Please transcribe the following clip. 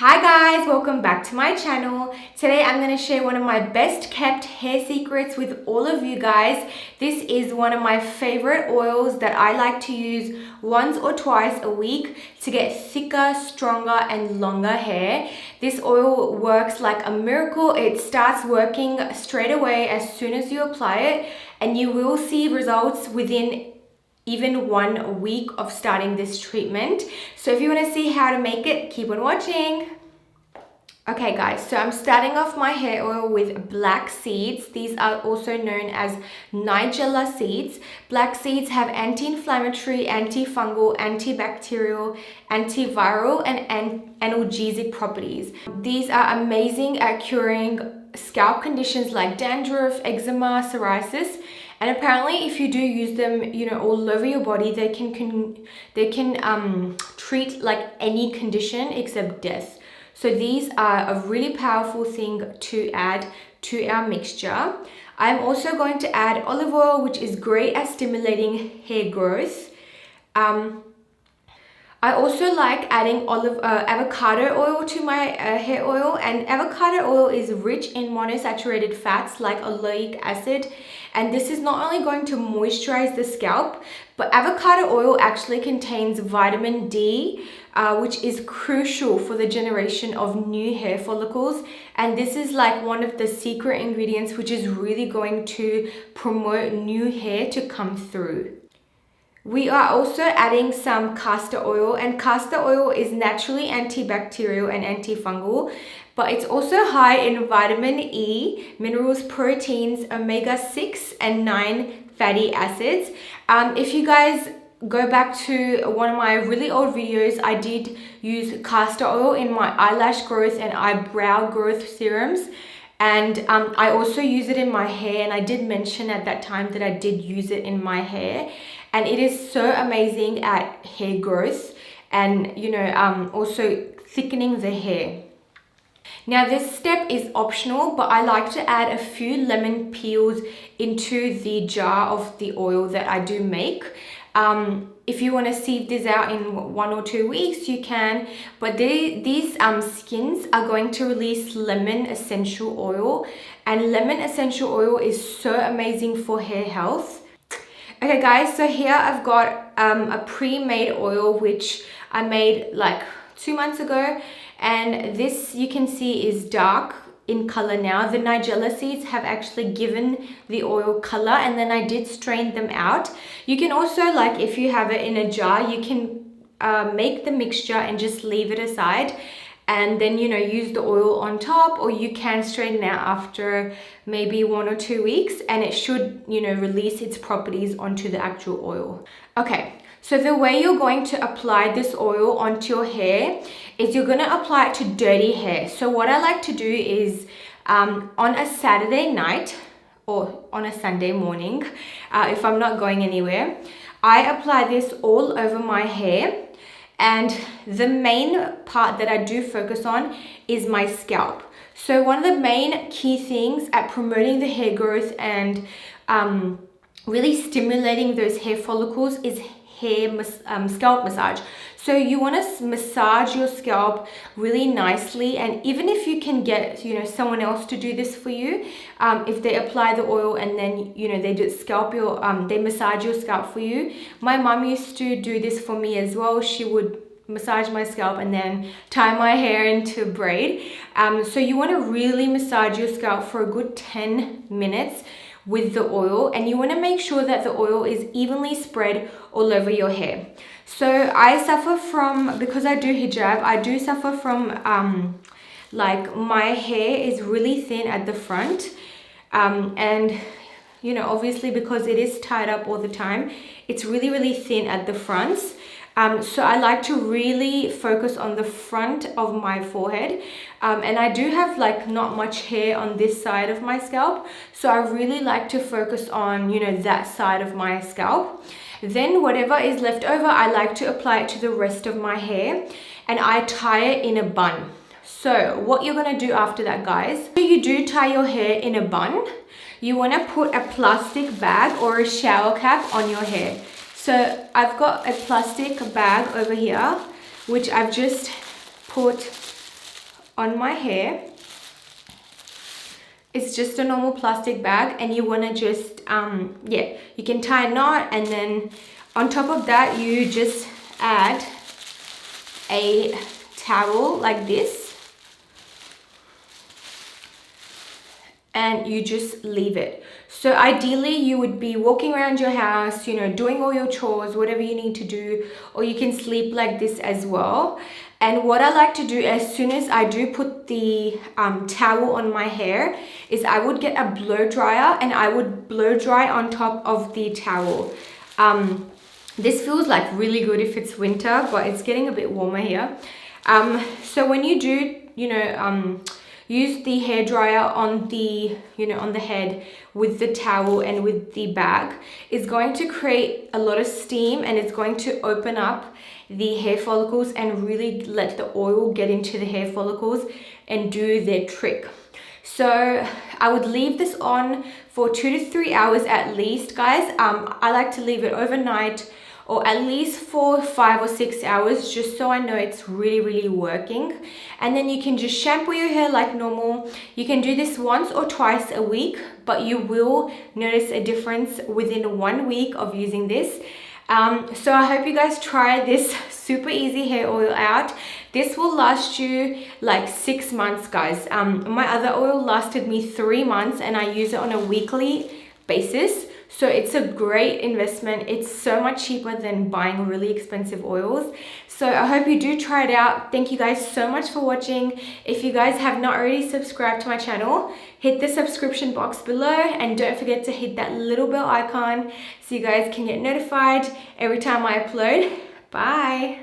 Hi guys, welcome back to my channel. Today I'm going to share one of my best kept hair secrets with all of you guys. This is one of my favorite oils that I like to use once or twice a week to get thicker, stronger and longer hair. This oil works like a miracle. It starts working straight away as soon as you apply it, and you will see results within even 1 week of starting this treatment. So if you want to see how to make it, keep on watching. Okay guys, so I'm starting off my hair oil with black seeds. These are also known as Nigella seeds. Black seeds have anti-inflammatory, antifungal, antibacterial, antiviral and analgesic properties. These are amazing at curing scalp conditions like dandruff, eczema, psoriasis. And apparently if you do use them, all over your body, they can treat like any condition except death. So these are a really powerful thing to add to our mixture. I'm also going to add olive oil, which is great at stimulating hair growth. I also like adding avocado oil to my hair oil, and avocado oil is rich in monosaturated fats like oleic acid, and this is not only going to moisturize the scalp, but avocado oil actually contains vitamin D, which is crucial for the generation of new hair follicles, and this is like one of the secret ingredients which is really going to promote new hair to come through. We are also adding some castor oil, and castor oil is naturally antibacterial and antifungal, but it's also high in vitamin E, minerals, proteins, omega-6 and 9 fatty acids. If you guys go back to one of my really old videos, I did use castor oil in my eyelash growth and eyebrow growth serums. And I also use it in my hair, and I did mention at that time that I did use it in my hair, and it is so amazing at hair growth and also thickening the hair. Now this step is optional, but I like to add a few lemon peels into the jar of the oil that I do make. If you want to sieve this out in 1 or 2 weeks, you can, but these skins are going to release lemon essential oil, and lemon essential oil is so amazing for hair health. Okay guys, so here I've got a pre-made oil which I made like 2 months ago, and this you can see is dark in color now. The Nigella seeds have actually given the oil color, and then I did strain them out. You can also, like if you have it in a jar, you can make the mixture and just leave it aside, and then use the oil on top, or you can straighten out after maybe 1 or 2 weeks, and it should release its properties onto the actual oil. Okay, so the way you're going to apply this oil onto your hair is you're going to apply it to dirty hair. So what I like to do is on a Saturday night or on a Sunday morning, if I'm not going anywhere, I apply this all over my hair. And the main part that I do focus on is my scalp. So one of the main key things at promoting the hair growth and really stimulating those hair follicles is scalp massage. So you want to massage your scalp really nicely, and even if you can get someone else to do this for you, if they apply the oil and then they just they massage your scalp for you. My mom used to do this for me as well. She would massage my scalp and then tie my hair into a braid. So you want to really massage your scalp for a good 10 minutes with the oil, and you want to make sure that the oil is evenly spread all over your hair. So I suffer from, because I do hijab, I do suffer from like my hair is really thin at the front, and obviously because it is tied up all the time, it's really thin at the fronts. So I like to really focus on the front of my forehead, and I do have like not much hair on this side of my scalp, so I really like to focus on that side of my scalp. Then whatever is left over, I like to apply it to the rest of my hair, and I tie it in a bun. So what you're going to do after that, guys, so you do tie your hair in a bun, you want to put a plastic bag or a shower cap on your hair. So I've got a plastic bag over here, which I've just put on my hair. It's just a normal plastic bag, and you want to just yeah, you can tie a knot, and then on top of that you just add a towel like this, and you just leave it. So ideally you would be walking around your house, you know, doing all your chores, whatever you need to do, or you can sleep like this as well. And what I like to do as soon as I do put the towel on my hair is I would get a blow dryer, and I would blow dry on top of the towel. This feels like really good if it's winter, but it's getting a bit warmer here. So when you do, you know, use the hair dryer on the, you know, on the head with the towel and with the bag, it's going to create a lot of steam, and it's going to open up the hair follicles and really let the oil get into the hair follicles and do their trick. So I would leave this on for 2 to 3 hours at least, guys. I like to leave it overnight, or at least for 5 or 6 hours, just so I know it's really working. And then you can just shampoo your hair like normal. You can do this once or twice a week, but you will notice a difference within 1 week of using this. So I hope you guys try this super easy hair oil out. This will last you like 6 months, guys. My other oil lasted me 3 months, and I use it on a weekly basis. So it's a great investment. It's so much cheaper than buying really expensive oils. So I hope you do try it out. Thank you guys so much for watching. If you guys have not already subscribed to my channel, hit the subscription box below, and don't forget to hit that little bell icon so you guys can get notified every time I upload. Bye.